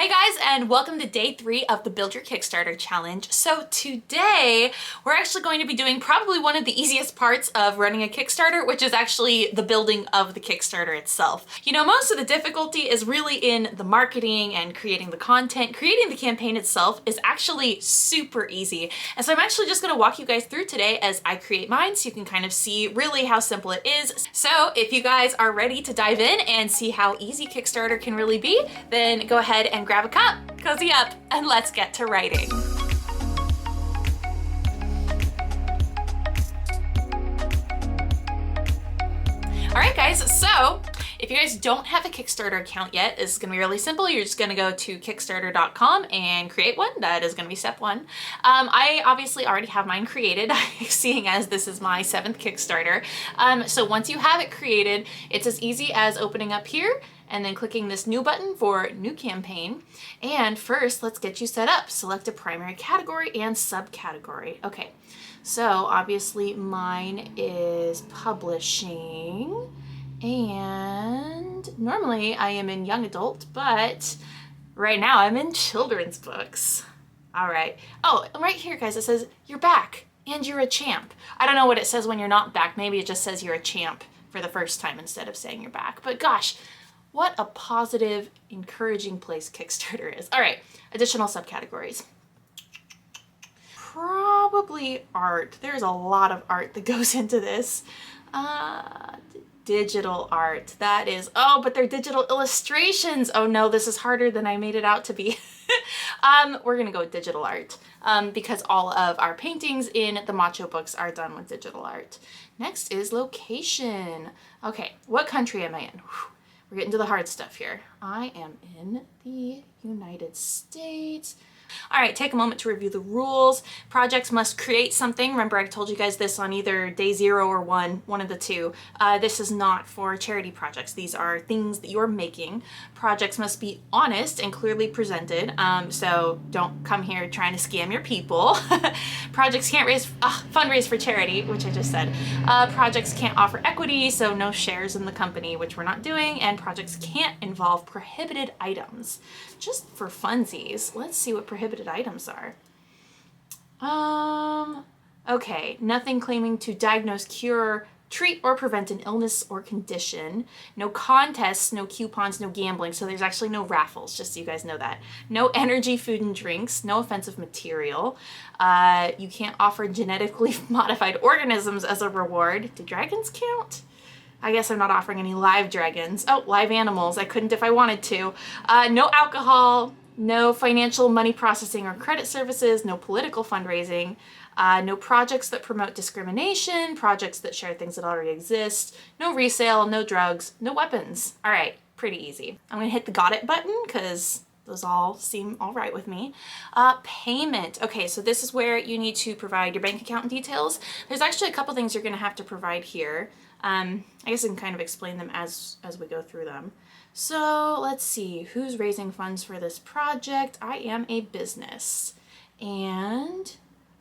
Hey guys, and welcome to day 3 of the Build Your Kickstarter challenge. So today we're actually going to be doing probably one of the easiest parts of running a Kickstarter, which is actually the building of the Kickstarter itself. You know, most of the difficulty is really in the marketing and creating the content. Creating the campaign itself is actually super easy. And so I'm actually just going to walk you guys through today as I create mine so you can kind of see really how simple it is. So if you guys are ready to dive in and see how easy Kickstarter can really be, then go ahead and grab a cup, cozy up, and let's get to writing. All right, guys, so if you guys don't have a Kickstarter account yet, this is gonna be really simple. You're just gonna go to Kickstarter.com and create one. That is gonna be step 1. I obviously already have mine created, seeing as this is my 7th Kickstarter. So once you have it created, it's as easy as opening up here and then clicking this new button for new campaign. And first, let's get you set up. Select a primary category and subcategory. Okay, so obviously mine is publishing, and normally I am in young adult, but right now I'm in children's books. All right. Oh, right here, guys, it says you're back and you're a champ. I don't know what it says when you're not back. Maybe it just says you're a champ for the first time instead of saying you're back. But gosh, what a positive, encouraging place Kickstarter is. All right, additional subcategories. Probably art. There's a lot of art that goes into this. Digital art. That is, oh, but they're digital illustrations. Oh no, this is harder than I made it out to be. We're gonna go with digital art because all of our paintings in the Macho books are done with digital art. Next is location. Okay, what country am I in? Whew. We're getting to the hard stuff here. I am in the United States. All right, take a moment to review the rules. Projects must create something. Remember, I told you guys this on either day 0 or 1, one of the two. This is not for charity projects. These are things that you're making. Projects must be honest and clearly presented. So don't come here trying to scam your people. Projects can't fundraise for charity, which I just said. Projects can't offer equity, so no shares in the company, which we're not doing. And projects can't involve prohibited items. Just for funsies, let's see what prohibited items are. Okay, nothing claiming to diagnose, cure, treat, or prevent an illness or condition. No contests, no coupons, no gambling. So there's actually no raffles, just so you guys know that. No energy, food, and drinks. No offensive material. You can't offer genetically modified organisms as a reward. Do dragons count? I guess I'm not offering any live dragons. Oh, live animals. I couldn't if I wanted to. No alcohol, no financial money processing or credit services, no political fundraising, no projects that promote discrimination, projects that share things that already exist, no resale, no drugs, no weapons. All right, pretty easy. I'm gonna hit the got it button because those all seem all right with me. Payment. Okay, so this is where you need to provide your bank account details. There's actually a couple things you're gonna have to provide here. I guess I can kind of explain them as we go through them. So let's see, who's raising funds for this project? I am a business, and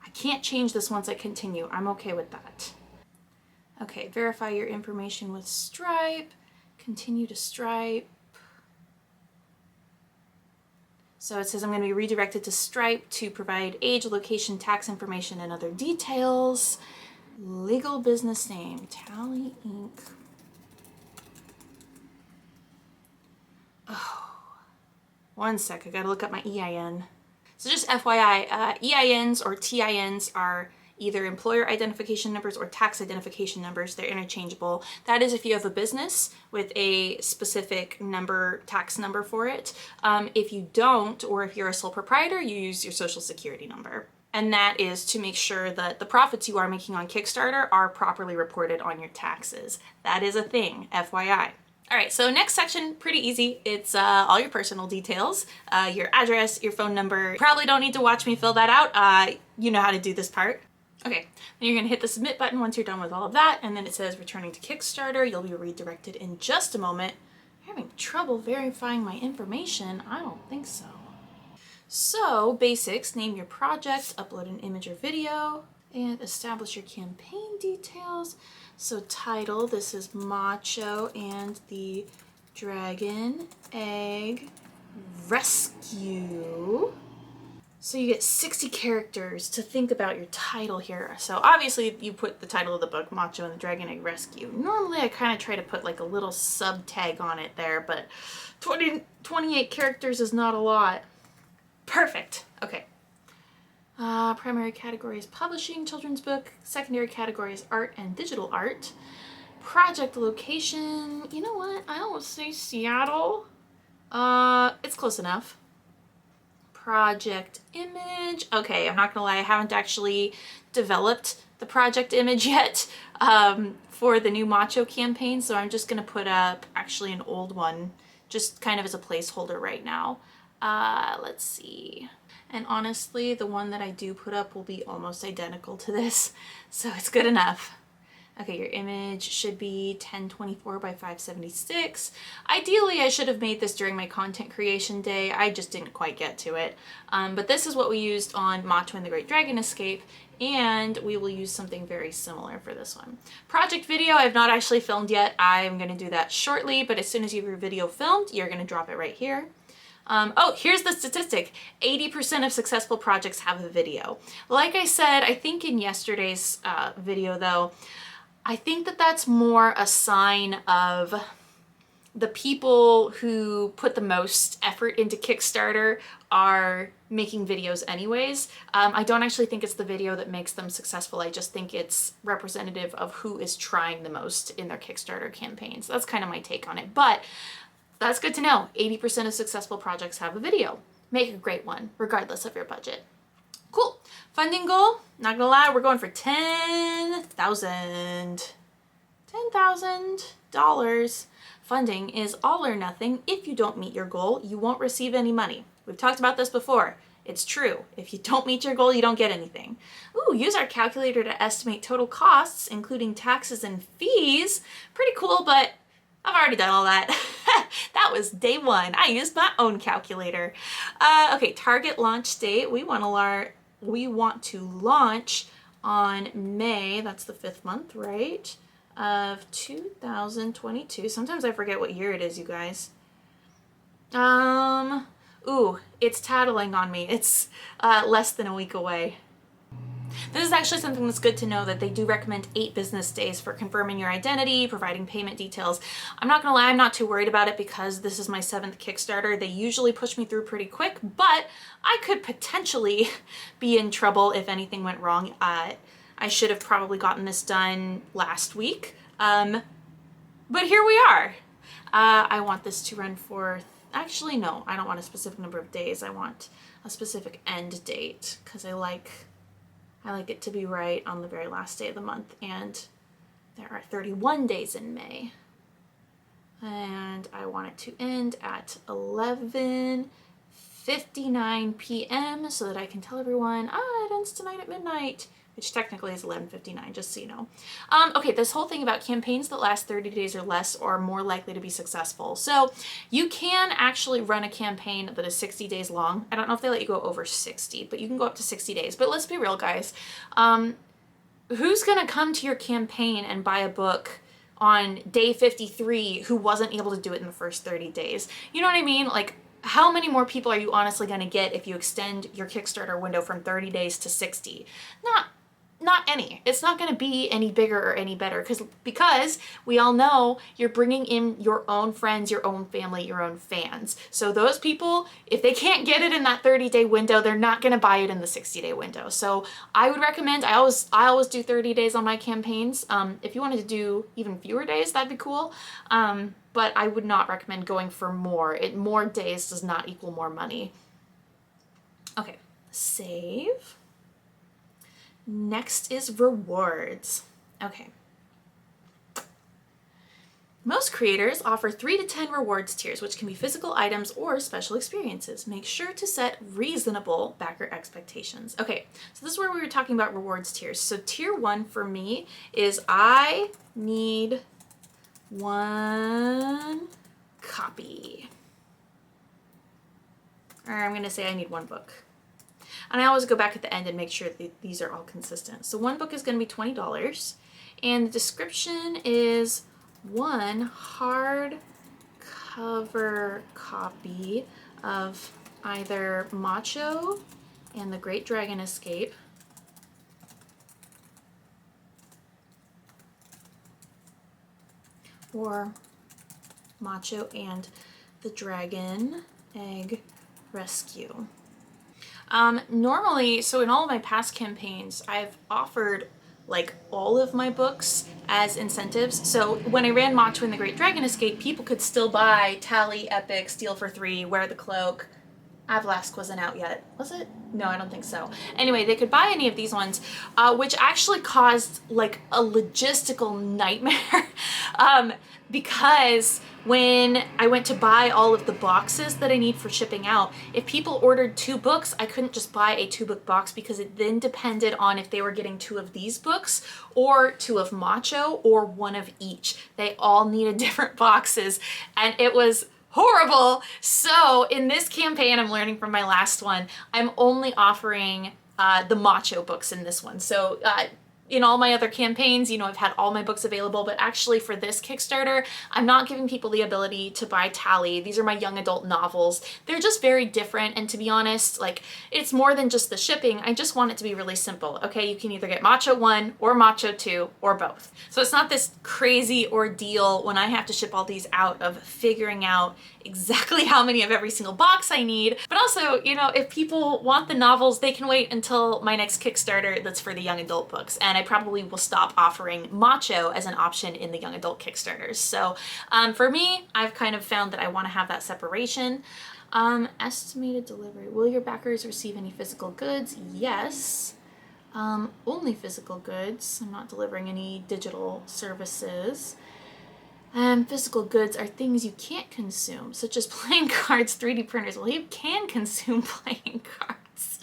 I can't change this once I continue. I'm okay with that. Okay, verify your information with Stripe, continue to Stripe. So it says I'm going to be redirected to Stripe to provide age, location, tax information, and other details. Legal business name, Tally Inc. Oh, one sec, I gotta look up my EIN. So just FYI, EINs or TINs are either employer identification numbers or tax identification numbers. They're interchangeable. That is if you have a business with a specific number, tax number for it. If you don't, or if you're a sole proprietor, you use your social security number. And that is to make sure that the profits you are making on Kickstarter are properly reported on your taxes. That is a thing, FYI. All right, so next section, pretty easy. It's all your personal details, your address, your phone number. Probably don't need to watch me fill that out. You know how to do this part. Okay, then you're gonna hit the submit button once you're done with all of that, and then it says returning to Kickstarter. You'll be redirected in just a moment. I'm having trouble verifying my information. I don't think so. So basics, name your project, upload an image or video, and establish your campaign details. So title, this is Macho and the Dragon Egg Rescue. So you get 60 characters to think about your title here. So obviously you put the title of the book, Macho and the Dragon Egg Rescue. Normally I kind of try to put like a little sub tag on it there, but 28 characters is not a lot. Perfect. Okay. Primary category is publishing, children's book. Secondary category is art and digital art. Project location. You know what? I almost say Seattle. It's close enough. Project image. Okay, I'm not gonna lie, I haven't actually developed the project image yet for the new Macho campaign, so I'm just gonna put up actually an old one, just kind of as a placeholder right now. Let's see. And honestly, the one that I do put up will be almost identical to this, so it's good enough. Okay, your image should be 1024 by 576. Ideally, I should have made this during my content creation day. I just didn't quite get to it. But this is what we used on Macho and the Great Dragon Escape, and we will use something very similar for this one. Project video, I've not actually filmed yet. I'm gonna do that shortly, but as soon as you have your video filmed, you're gonna drop it right here. Oh, here's the statistic. 80% of successful projects have a video. Like I said, I think in yesterday's video though, I think that that's more a sign of the people who put the most effort into Kickstarter are making videos anyways. I don't actually think it's the video that makes them successful. I just think it's representative of who is trying the most in their Kickstarter campaigns. That's kind of my take on it, but that's good to know. 80% of successful projects have a video. Make a great one, regardless of your budget. Cool. Funding goal, not gonna lie, we're going for $10,000. Funding is all or nothing. If you don't meet your goal, you won't receive any money. We've talked about this before. It's true. If you don't meet your goal, you don't get anything. Ooh, use our calculator to estimate total costs, including taxes and fees. Pretty cool, but I've already done all that. That was day one. I used my own calculator. Okay, target launch date. We want to launch on May, that's the 5th month, right? Of 2022. Sometimes I forget what year it is, you guys. Ooh, it's tattling on me. It's less than a week away. This is actually something that's good to know, that they do recommend 8 business days for confirming your identity, providing payment details. I'm not gonna lie, I'm not too worried about it because this is my 7th Kickstarter. They usually push me through pretty quick, but I could potentially be in trouble if anything went wrong. I should have probably gotten this done last week, but here we are. I want this to run for, actually no, I don't want a specific number of days. I want a specific end date because I like it to be right on the very last day of the month, and there are 31 days in May. And I want it to end at 11:59 p.m. so that I can tell everyone, it ends tonight at midnight, which technically is 11:59, just so you know. Okay, this whole thing about campaigns that last 30 days or less are more likely to be successful. So you can actually run a campaign that is 60 days long. I don't know if they let you go over 60, but you can go up to 60 days. But let's be real, guys. Who's gonna come to your campaign and buy a book on day 53 who wasn't able to do it in the first 30 days? You know what I mean? Like, how many more people are you honestly gonna get if you extend your Kickstarter window from 30 days to 60? Not any. It's not going to be any bigger or any better because we all know you're bringing in your own friends, your own family, your own fans. So those people, if they can't get it in that 30-day window, they're not going to buy it in the 60-day window. So I would recommend, I always do 30 days on my campaigns. If you wanted to do even fewer days, that'd be cool. But I would not recommend going for more. More days does not equal more money. Okay, save. Next is rewards. Okay. Most creators offer 3 to 10 rewards tiers, which can be physical items or special experiences. Make sure to set reasonable backer expectations. Okay, so this is where we were talking about rewards tiers. So tier 1 for me is I need 1 copy. Or I'm gonna say I need 1 book. And I always go back at the end and make sure that these are all consistent. So 1 book is going to be $20, and the description is 1 hardcover copy of either Macho and the Great Dragon Escape, or Macho and the Dragon Egg Rescue. Normally, so in all of my past campaigns, I've offered like all of my books as incentives. So when I ran Macho and the Great Dragon Escape, people could still buy Tally, Epic, Steal for 3, Wear the Cloak. Avlask wasn't out yet, was it? No, I don't think so. Anyway, they could buy any of these ones, which actually caused like a logistical nightmare because when I went to buy all of the boxes that I need for shipping out, if people ordered 2 books, I couldn't just buy a 2-book box because it then depended on if they were getting 2 of these books or 2 of Macho or 1 of each. They all needed different boxes, and it was horrible. So in this campaign, I'm learning from my last one, I'm only offering the Macho books in this one. So in all my other campaigns, you know, I've had all my books available, but actually for this Kickstarter, I'm not giving people the ability to buy Tally. These are my young adult novels. They're just very different, and to be honest, like, it's more than just the shipping. I just want it to be really simple. Okay, you can either get Macho 1 or Macho 2 or both. So it's not this crazy ordeal when I have to ship all these out of figuring out exactly how many of every single box I need. But also, you know, if people want the novels, they can wait until my next Kickstarter that's for the young adult books. And I probably will stop offering Macho as an option in the young adult Kickstarters. So for me, I've kind of found that I want to have that separation. Estimated delivery. Will your backers receive any physical goods? Yes. Only physical goods. I'm not delivering any digital services. Physical goods are things you can't consume, such as playing cards, 3D printers. Well, you can consume playing cards.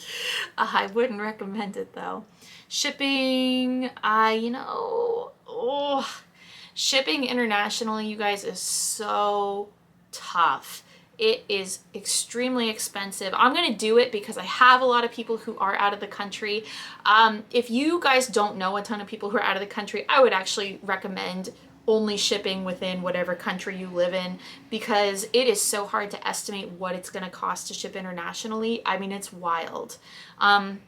I wouldn't recommend it though. Shipping, you know, shipping internationally, you guys, is so tough. It is extremely expensive. I'm going to do it because I have a lot of people who are out of the country. If you guys don't know a ton of people who are out of the country, I would actually recommend only shipping within whatever country you live in, because it is so hard to estimate what it's going to cost to ship internationally. I mean, it's wild. I'm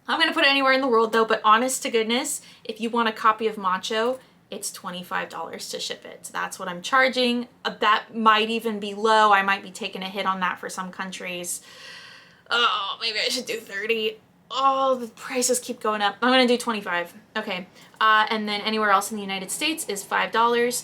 going to put it anywhere in the world though, but honest to goodness, if you want a copy of Macho, it's $25 to ship it. So that's what I'm charging. That might even be low. I might be taking a hit on that for some countries. Oh, maybe I should do 30. Oh, the prices keep going up. I'm gonna do 25. Okay. And then anywhere else in the United States is $5.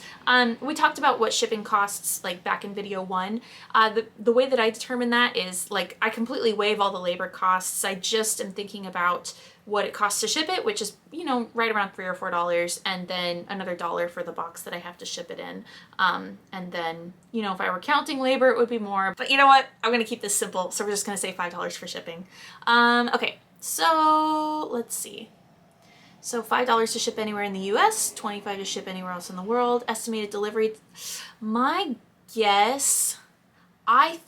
We talked about what shipping costs like back in video 1. The way that I determine that is like I completely waive all the labor costs. I just am thinking about what it costs to ship it, which is, you know, right around $3 or $4, and then another $1 for the box that I have to ship it in. And then, you know, if I were counting labor, it would be more. But you know what? I'm gonna keep this simple, so we're just gonna say $5 for shipping. Okay. So let's see. So $5 to ship anywhere in the US, $25 to ship anywhere else in the world. Estimated delivery. My guess, I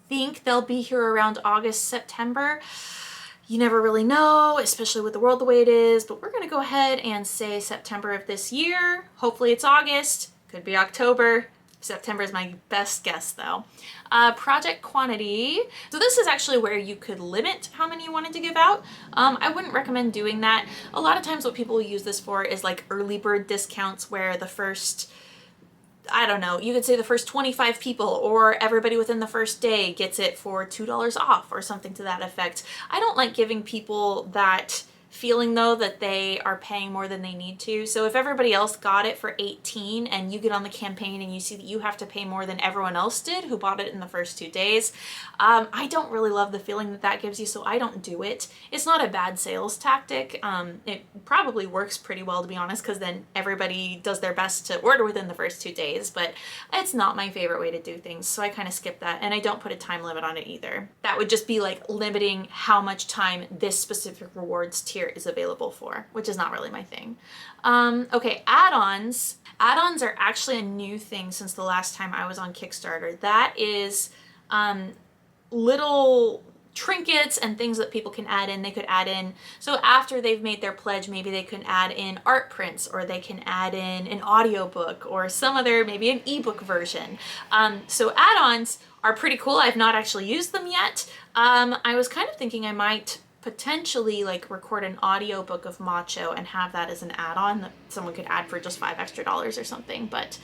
think they'll be here around August, September. You never really know, especially with the world the way it is, but we're gonna go ahead and say September of this year. Hopefully it's August, could be October. September is my best guess though. Project quantity. So this is actually where you could limit how many you wanted to give out. I wouldn't recommend doing that. A lot of times what people use this for is like early bird discounts where the first, I don't know, you could say the first 25 people or everybody within the first day gets it for $2 off or something to that effect. I don't like giving people that feeling though that they are paying more than they need to. So if everybody else got it for 18 and you get on the campaign and you see that you have to pay more than everyone else did who bought it in the first 2 days, I don't really love the feeling that that gives you, so I don't do it. It's not a bad sales tactic. It probably works pretty well, to be honest, because then everybody does their best to order within the first 2 days, but it's not my favorite way to do things, so I kind of skip that, and I don't put a time limit on it either. That would just be like limiting how much time this specific rewards tier is available for, which is not really my thing. Okay, add-ons. Add-ons are actually a new thing since the last time I was on Kickstarter. That is little trinkets and things that people can add in. They could add in, so after they've made their pledge, maybe they can add in art prints, or they can add in an audiobook or some other, maybe an ebook version. So add-ons are pretty cool. I've not actually used them yet. I was kind of thinking I might potentially like record an audiobook of Macho and have that as an add-on that someone could add for just $5 extra or something. But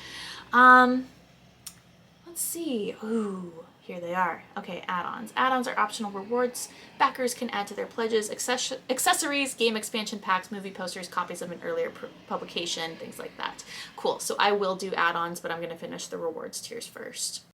let's see. Ooh, here they are. Okay, add-ons. Add-ons are optional rewards. Backers can add to their pledges accessories, game expansion packs, movie posters, copies of an earlier publication, things like that. Cool. So I will do add-ons, but I'm going to finish the rewards tiers first.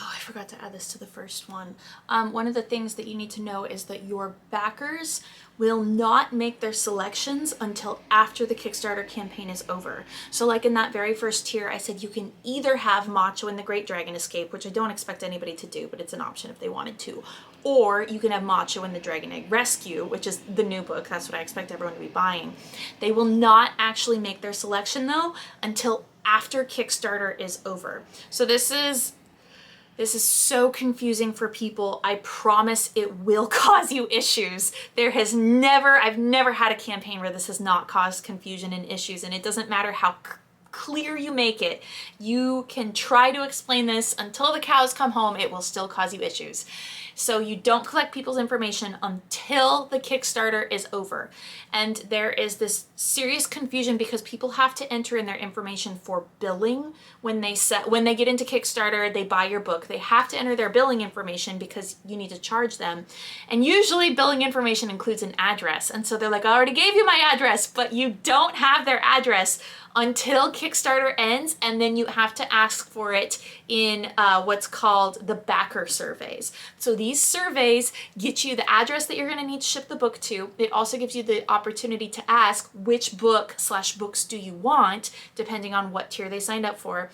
Oh, I forgot to add this to the first one. One of the things that you need to know is that your backers will not make their selections until after the Kickstarter campaign is over. So like in that very first tier, I said you can either have Macho and the Great Dragon Escape, which I don't expect anybody to do, but it's an option if they wanted to. Or you can have Macho and the Dragon Egg Rescue, which is the new book. That's what I expect everyone to be buying. They will not actually make their selection though until after Kickstarter is over. So this is so confusing for people. I promise it will cause you issues. I've never had a campaign where this has not caused confusion and issues, and it doesn't matter how clear you make it. You can try to explain this until the cows come home, it will still cause you issues. So you don't collect people's information until the Kickstarter is over. And there is this serious confusion because people have to enter in their information for billing when they get into Kickstarter, they buy your book. They have to enter their billing information because you need to charge them. And usually billing information includes an address. And so they're like, I already gave you my address, but you don't have their address until Kickstarter ends, and then you have to ask for it in what's called the backer surveys. So these surveys get you the address that you're going to need to ship the book to. It also gives you the opportunity to ask which book/books do you want, depending on what tier they signed up for.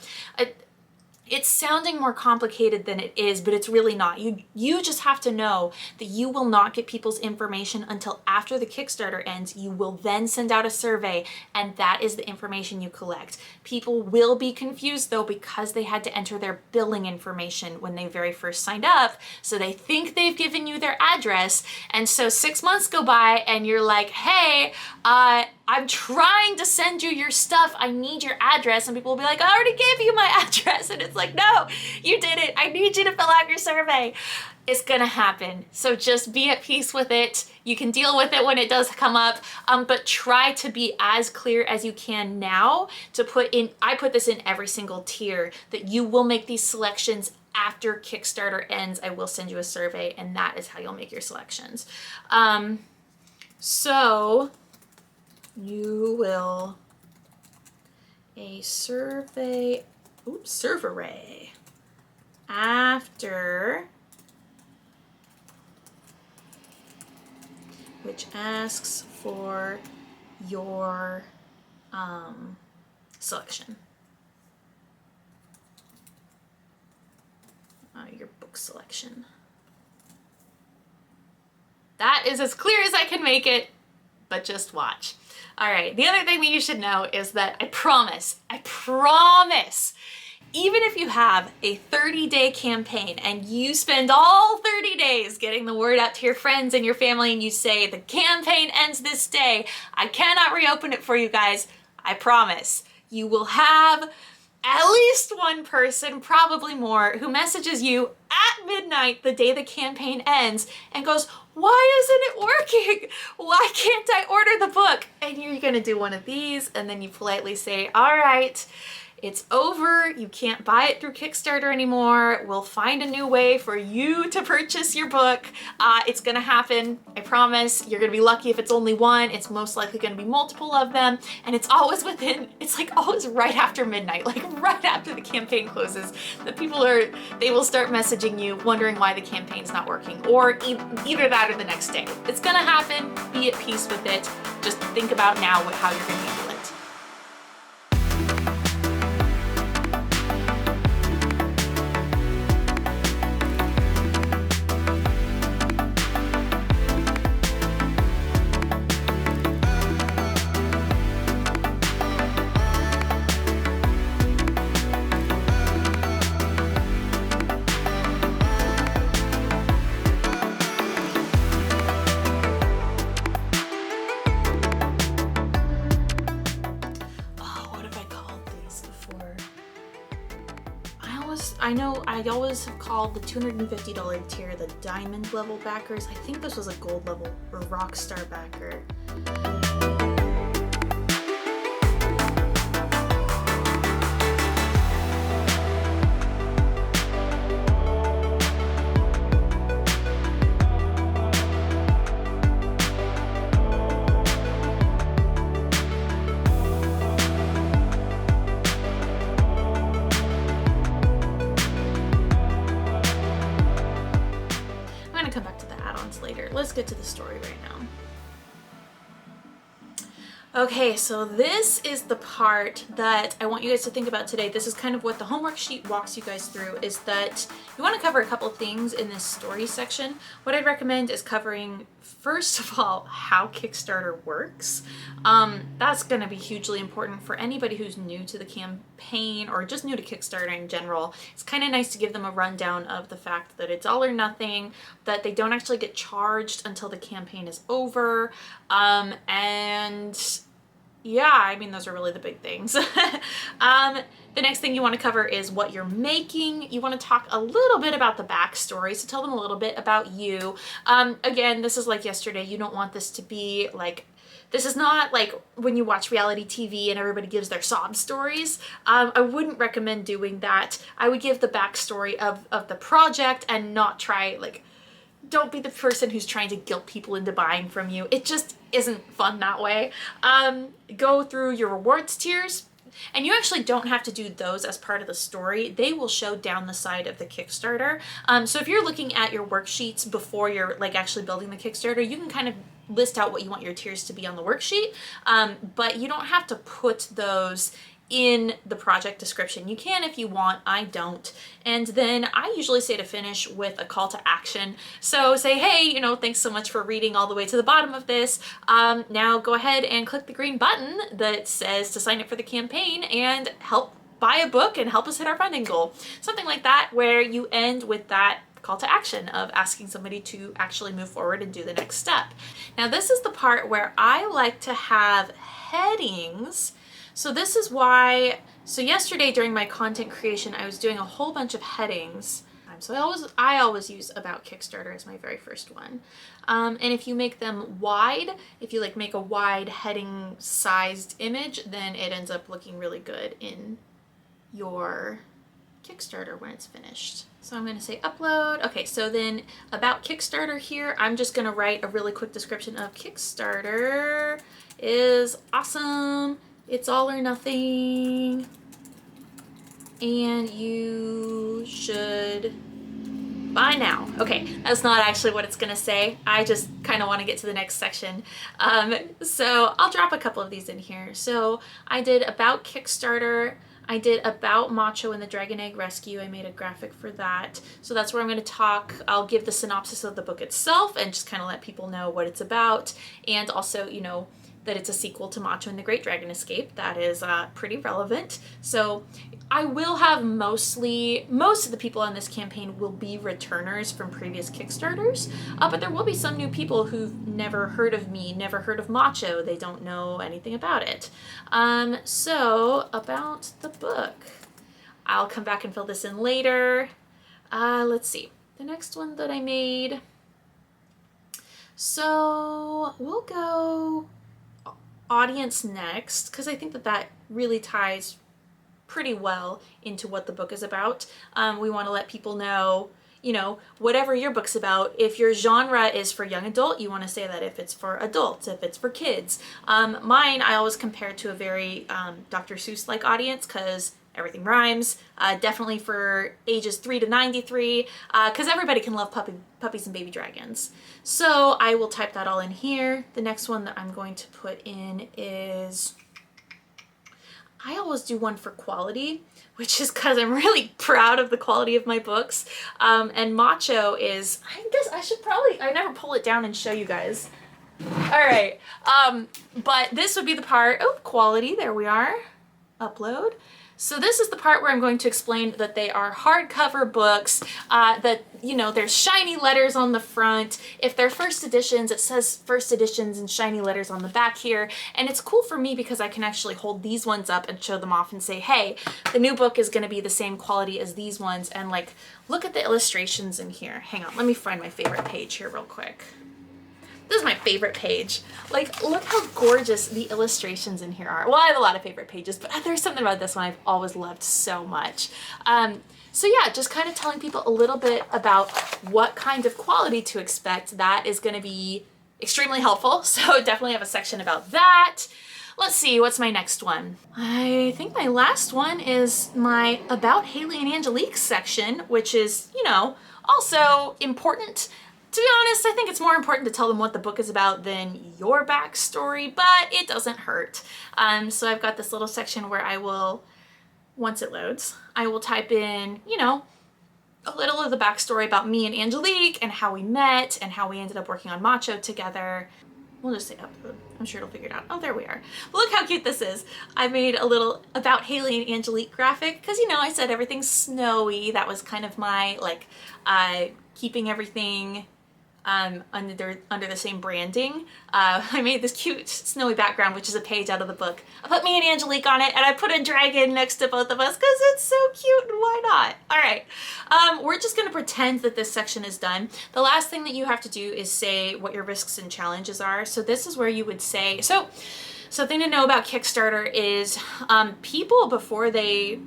It's sounding more complicated than it is, but it's really not. You just have to know that you will not get people's information until after the Kickstarter ends. You will then send out a survey, and that is the information you collect. People will be confused though because they had to enter their billing information when they very first signed up. So they think they've given you their address, and so 6 months go by and you're like, hey, I'm trying to send you your stuff. I need your address. And people will be like, I already gave you my address. And it's like, no, you didn't. I need you to fill out your survey. It's gonna happen. So just be at peace with it. You can deal with it when it does come up, but try to be as clear as you can now to put in, I put this in every single tier, that you will make these selections after Kickstarter ends. I will send you a survey, and that is how you'll make your selections. So you will a survey after, which asks for your selection, your book selection. That is as clear as I can make it, but just watch. All right, the other thing that you should know is that I promise, even if you have a 30-day campaign and you spend all 30 days getting the word out to your friends and your family, and you say, the campaign ends this day, I cannot reopen it for you guys, I promise, you will have at least one person, probably more, who messages you at midnight the day the campaign ends and goes, why isn't it working? Why can't I order the book? And you're gonna do one of these, and then you politely say, all right, it's over. You can't buy it through Kickstarter anymore. We'll find a new way for you to purchase your book. It's gonna happen, I promise. You're gonna be lucky if it's only one. It's most likely gonna be multiple of them. And it's always it's like always right after midnight, like right after the campaign closes, that they will start messaging you wondering why the campaign's not working, or either that or the next day. It's gonna happen, be at peace with it. Just think about now how you're gonna handle it. I know I always have called the $250 tier the diamond level backers. I think this was a gold level or rock star backer. Come back to the add-ons later. Let's get to the story right now. Okay, so this is the part that I want you guys to think about today. This is kind of what the homework sheet walks you guys through, is that you want to cover a couple of things in this story section. What I'd recommend is covering, first of all, how Kickstarter works. That's going to be hugely important for anybody who's new to the campaign or just new to Kickstarter in general. It's kind of nice to give them a rundown of the fact that it's all or nothing, that they don't actually get charged until the campaign is over, and yeah, I mean, those are really the big things. The next thing you want to cover is what you're making. You want to talk a little bit about the backstory, so tell them a little bit about you. Again, this is like yesterday. You don't want this to be like, this is not like when you watch reality TV and everybody gives their sob stories. I wouldn't recommend doing that. I would give the backstory of the project and not try, like, don't be the person who's trying to guilt people into buying from you. It just isn't fun that way. Go through your rewards tiers, and you actually don't have to do those as part of the story. They will show down the side of the Kickstarter. So if you're looking at your worksheets before you're like actually building the Kickstarter, you can kind of list out what you want your tiers to be on the worksheet, but you don't have to put those in the project description. You can if you want, I don't. And then I usually say to finish with a call to action. So say, hey, you know, thanks so much for reading all the way to the bottom of this. Now go ahead and click the green button that says to sign up for the campaign and help buy a book and help us hit our funding goal. Something like that, where you end with that call to action of asking somebody to actually move forward and do the next step. Now this is the part where I like to have headings. So this is why, so yesterday during my content creation, I was doing a whole bunch of headings. So I always use About Kickstarter as my very first one. And if you make them wide, if you like make a wide heading sized image, then it ends up looking really good in your Kickstarter when it's finished. So I'm going to say upload. Okay, so then About Kickstarter here, I'm just going to write a really quick description of Kickstarter is awesome. It's all or nothing, and you should buy now. Okay, that's not actually what it's gonna say. I just kind of want to get to the next section. So I'll drop a couple of these in here. So I did About Kickstarter. I did About Macho and the Dragon Egg Rescue. I made a graphic for that. So that's where I'm going to talk. I'll give the synopsis of the book itself and just kind of let people know what it's about, and also, you know, that it's a sequel to Macho and the Great Dragon Escape. That is pretty relevant. So I will have most of the people on this campaign will be returners from previous Kickstarters, but there will be some new people who've never heard of me, never heard of Macho. They don't know anything about it. So about the book, I'll come back and fill this in later. Let's see, the next one that I made. So we'll go audience next, because I think that really ties pretty well into what the book is about. We want to let people know, you know, whatever your book's about, if your genre is for young adult, you want to say that. If it's for adults, if it's for kids. Mine, I always compare to a very Dr. Seuss-like audience, because everything rhymes. Definitely for ages 3 to 93, because everybody can love puppies and baby dragons. So I will type that all in here. The next one that I'm going to put in is, I always do one for quality, which is because I'm really proud of the quality of my books. And Macho is, I guess I never pull it down and show you guys. All right, but this would be the part, oh, quality, there we are. upload. So this is the part where I'm going to explain that they are hardcover books, that, you know, there's shiny letters on the front. If they're first editions, it says first editions and shiny letters on the back here. And it's cool for me because I can actually hold these ones up and show them off and say, hey, the new book is going to be the same quality as these ones. And like, look at the illustrations in here. Hang on, let me find my favorite page here real quick. This is my favorite page. Like, look how gorgeous the illustrations in here are. Well, I have a lot of favorite pages, but there's something about this one I've always loved so much. So yeah, just kind of telling people a little bit about what kind of quality to expect. That is going to be extremely helpful. So definitely have a section about that. Let's see, what's my next one? I think my last one is my About Haley and Angelique section, which is, you know, also important. To be honest, I think it's more important to tell them what the book is about than your backstory, but it doesn't hurt. So I've got this little section where I will, once it loads, I will type in, you know, a little of the backstory about me and Angelique and how we met and how we ended up working on Macho together. We'll just say upload. I'm sure it'll figure it out. Oh, there we are. But look how cute this is. I made a little About Haley and Angelique graphic because, you know, I said everything's snowy. That was kind of my, like, keeping everything under the same branding. I made this cute snowy background, which is a page out of the book. I put me and Angelique on it, and I put a dragon next to both of us because it's so cute, and why not? All right, we're just gonna pretend that this section is done. The last thing that you have to do is say what your risks and challenges are. So this is where you would say, so something to know about Kickstarter is people, before they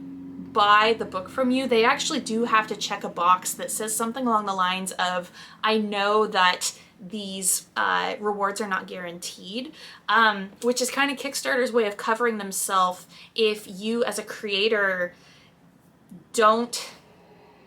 buy the book from you, they actually do have to check a box that says something along the lines of, I know that these rewards are not guaranteed, which is kind of Kickstarter's way of covering themselves if you as a creator don't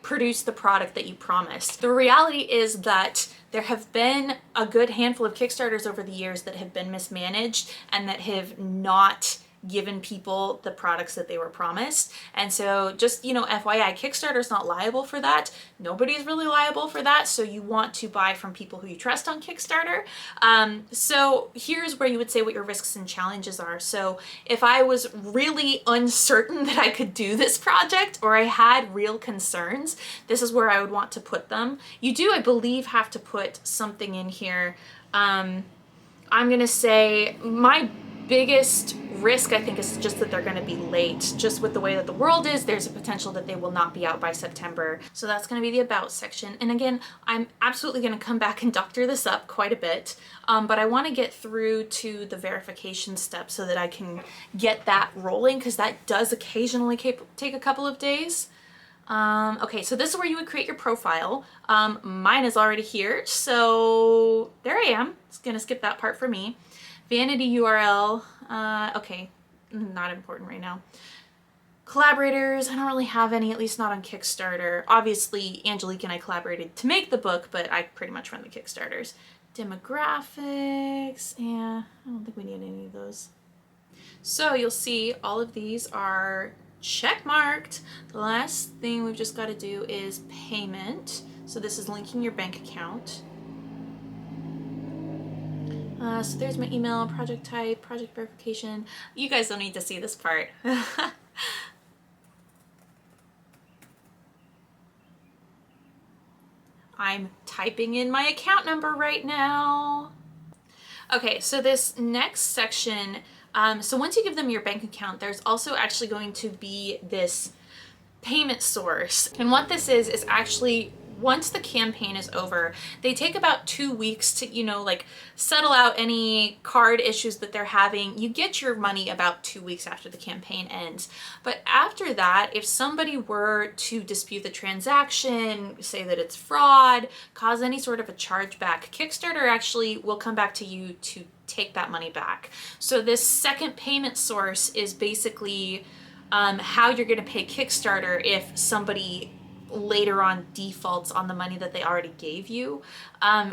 produce the product that you promised. The reality is that there have been a good handful of Kickstarters over the years that have been mismanaged and that have not given people the products that they were promised. And so just, you know, FYI, Kickstarter's not liable for that. Nobody's really liable for that. So you want to buy from people who you trust on Kickstarter. So here's where you would say what your risks and challenges are. So if I was really uncertain that I could do this project, or I had real concerns, this is where I would want to put them. You do, I believe, have to put something in here. I'm gonna say my biggest risk, I think, is just that they're going to be late. Just with the way that the world is, there's a potential that they will not be out by September. So that's going to be the about section. And again, I'm absolutely going to come back and doctor this up quite a bit, but I want to get through to the verification step so that I can get that rolling, because that does occasionally take a couple of days. Okay, so this is where you would create your profile. Mine is already here, so there I am. It's going to skip that part for me. Vanity URL, okay, not important right now. Collaborators, I don't really have any, at least not on Kickstarter. Obviously, Angelique and I collaborated to make the book, but I pretty much run the Kickstarters. Demographics, yeah, I don't think we need any of those. So you'll see all of these are check marked. The last thing we've just got to do is payment. So this is linking your bank account. So there's my email, project type, project verification. You guys don't need to see this part. I'm typing in my account number right now. Okay, so this next section, so once you give them your bank account, there's also actually going to be this payment source. And what this is actually, once the campaign is over, they take about 2 weeks to, you know, like settle out any card issues that they're having. You get your money about 2 weeks after the campaign ends. But after that, if somebody were to dispute the transaction, say that it's fraud, cause any sort of a chargeback, Kickstarter actually will come back to you to take that money back. So this second payment source is basically how you're going to pay Kickstarter if somebody later on defaults on the money that they already gave you,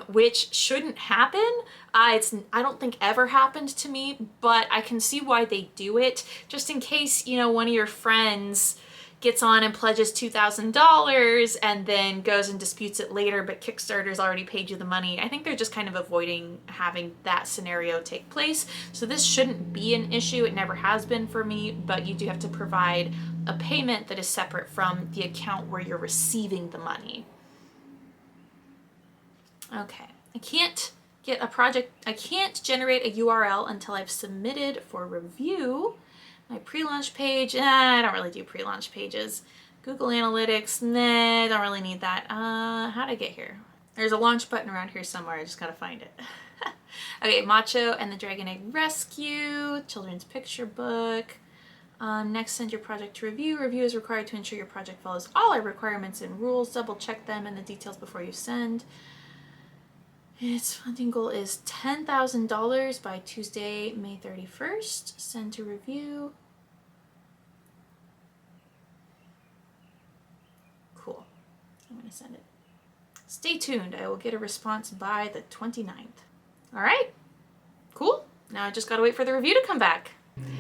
which shouldn't happen. I don't think ever happened to me, but I can see why they do it, just in case, you know, one of your friends, gets on and pledges $2,000 and then goes and disputes it later, but Kickstarter's already paid you the money. I think they're just kind of avoiding having that scenario take place. So this shouldn't be an issue. It never has been for me, but you do have to provide a payment that is separate from the account where you're receiving the money. Okay, I can't generate a URL until I've submitted for review. My pre-launch page, I don't really do pre-launch pages. Google Analytics, nah, I don't really need that. How'd I get here? There's a launch button around here somewhere, I just gotta find it. Okay, Macho and the Dragon Egg Rescue, children's picture book. Next, send your project to review. Review is required to ensure your project follows all our requirements and rules. Double check them and the details before you send. Its funding goal is $10,000 by Tuesday, May 31st. Send to review. Cool. I'm going to send it. Stay tuned. I will get a response by the 29th. All right. Cool. Now I just got to wait for the review to come back.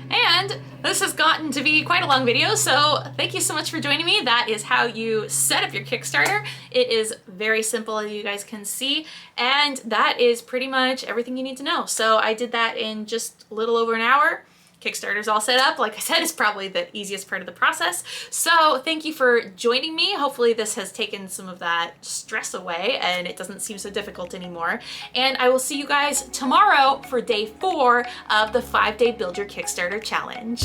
And this has gotten to be quite a long video, so thank you so much for joining me. That is how you set up your Kickstarter. It is very simple, as you guys can see, and that is pretty much everything you need to know. So I did that in just a little over an hour. Kickstarter's all set up. Like I said, it's probably the easiest part of the process. So thank you for joining me. Hopefully this has taken some of that stress away and it doesn't seem so difficult anymore. And I will see you guys tomorrow for day 4 of the 5-day Build Your Kickstarter Challenge.